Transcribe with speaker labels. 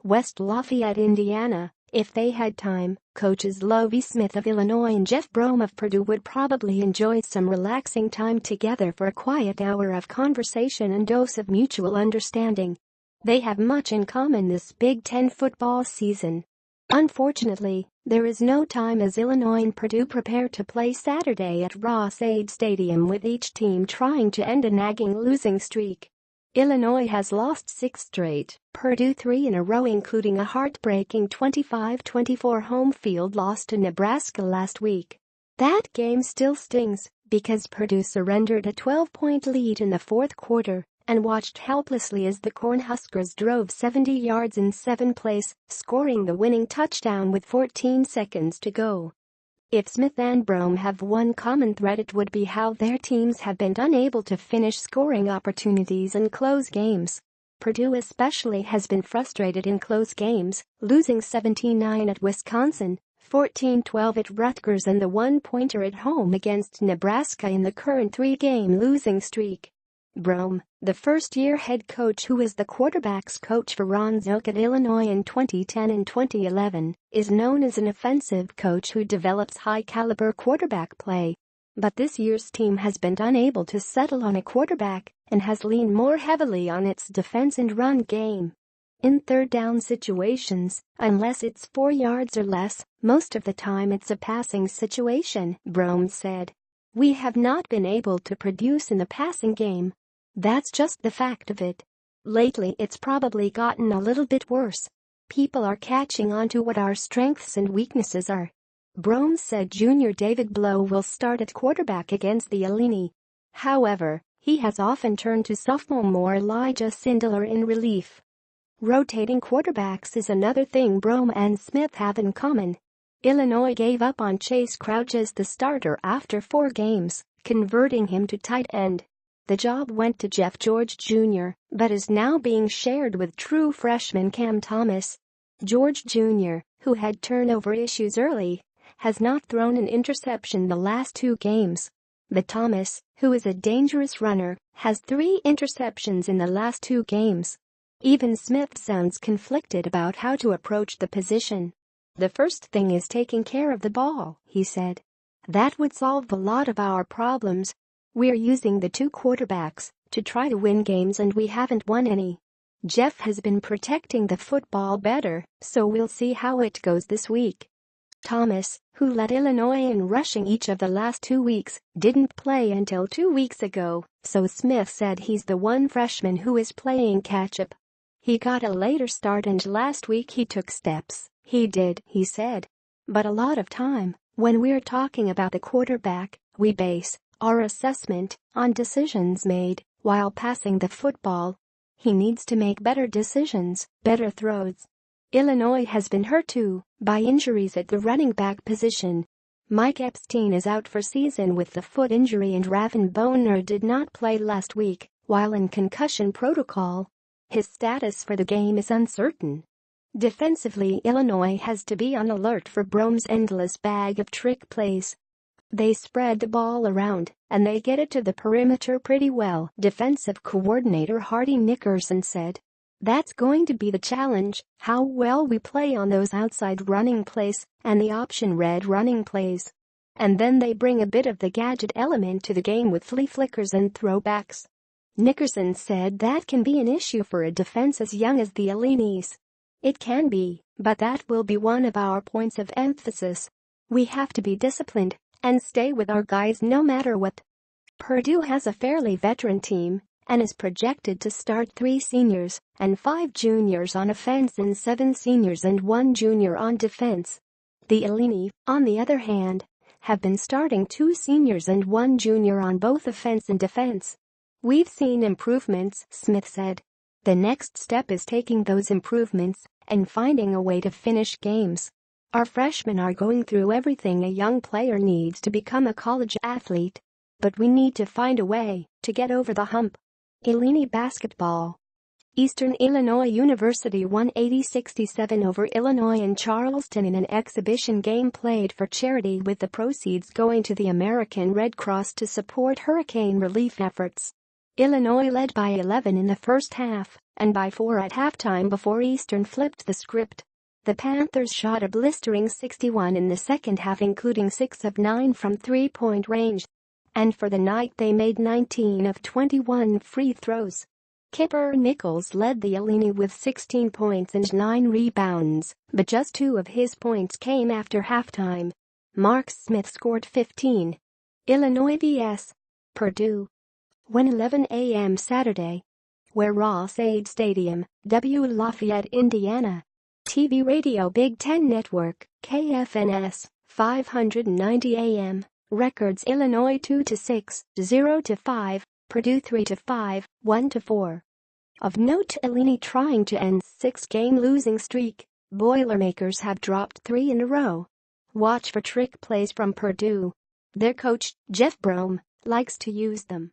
Speaker 1: West Lafayette, Indiana. If they had time, coaches Lovie Smith of Illinois and Smith Brohm of Purdue would probably enjoy some relaxing time together for a quiet hour of conversation and dose of mutual understanding. They have much in common this Big Ten football season. Unfortunately, there is no time as Illinois and Purdue prepare to play Saturday at Ross-Ade Stadium, with each team trying to end a nagging losing streak. Illinois has lost 6 straight, Purdue 3 in a row, including a heartbreaking 25-24 home field loss to Nebraska last week. That game still stings because Purdue surrendered a 12-point lead in the fourth quarter and watched helplessly as the Cornhuskers drove 70 yards in 7th place, scoring the winning touchdown with 14 seconds to go. If Smith and Brohm have one common thread, it would be how their teams have been unable to finish scoring opportunities in close games. Purdue especially has been frustrated in close games, losing 17-9 at Wisconsin, 14-12 at Rutgers, and the one-pointer at home against Nebraska in the current 3-game losing streak. Brohm, the first-year head coach who was the quarterback's coach for Ron Zook at Illinois in 2010 and 2011, is known as an offensive coach who develops high-caliber quarterback play. But this year's team has been unable to settle on a quarterback and has leaned more heavily on its defense and run game. In third-down situations, unless it's 4 yards or less, most of the time it's a passing situation, Brohm said. We have not been able to produce in the passing game. That's just the fact of it. Lately it's probably gotten a little bit worse. People are catching on to what our strengths and weaknesses are. Brohm said junior David Blow will start at quarterback against the Illini. However, he has often turned to sophomore Elijah Sindler in relief. Rotating quarterbacks is another thing Brohm and Smith have in common. Illinois gave up on Chase Crouch as the starter after 4 games, converting him to tight end. The job went to Jeff George Jr., but is now being shared with true freshman Cam Thomas. George Jr., who had turnover issues early, has not thrown an interception the last 2 games. But Thomas, who is a dangerous runner, has 3 interceptions in the last 2 games. Even Smith sounds conflicted about how to approach the position. The first thing is taking care of the ball, he said. That would solve a lot of our problems. We're using the 2 quarterbacks to try to win games and we haven't won any. Jeff has been protecting the football better, so we'll see how it goes this week. Thomas, who led Illinois in rushing each of the last 2 weeks, didn't play until 2 weeks ago, so Smith said he's the one freshman who is playing catch-up. He got a later start and last week he took steps. He did, he said. But a lot of time, when we're talking about the quarterback, we base our assessment on decisions made while passing the football. He needs to make better decisions, better throws. Illinois has been hurt too by injuries at the running back position. Mike Epstein is out for season with the foot injury and Ravin Boner did not play last week while in concussion protocol. His status for the game is uncertain. Defensively, Illinois has to be on alert for Brohm's endless bag of trick plays. They spread the ball around, and they get it to the perimeter pretty well, defensive coordinator Hardy Nickerson said. That's going to be the challenge, how well we play on those outside running plays and the option read running plays. And then they bring a bit of the gadget element to the game with flea flickers and throwbacks. Nickerson said that can be an issue for a defense as young as the Illinis. It can be, but that will be one of our points of emphasis. We have to be disciplined and stay with our guys no matter what. Purdue has a fairly veteran team and is projected to start 3 seniors and 5 juniors on offense and 7 seniors and 1 junior on defense. The Illini, on the other hand, have been starting 2 seniors and 1 junior on both offense and defense. We've seen improvements, Smith said. The next step is taking those improvements and finding a way to finish games. Our freshmen are going through everything a young player needs to become a college athlete. But we need to find a way to get over the hump. Illini basketball. Eastern Illinois University won 80-67 over Illinois and Charleston in an exhibition game played for charity, with the proceeds going to the American Red Cross to support hurricane relief efforts. Illinois led by 11 in the first half, and by 4 at halftime before Eastern flipped the script. The Panthers shot a blistering 61 in the second half, including 6 of 9 from three-point range. And for the night they made 19 of 21 free throws. Kipper Nichols led the Illini with 16 points and 9 rebounds, but just 2 of his points came after halftime. Mark Smith scored 15. Illinois vs. Purdue. 1:11 a.m. Saturday. Where Ross-Ade Stadium, LAFAYETTE, Indiana. TV Radio Big Ten Network, KFNS, 590 AM. Records Illinois 2-6, 0-5, Purdue 3-5, 1-4. Of note, Illini trying to end 6-game losing streak. Boilermakers have dropped 3 in a row. Watch for trick plays from Purdue. Their coach, Jeff Brohm, likes to use them.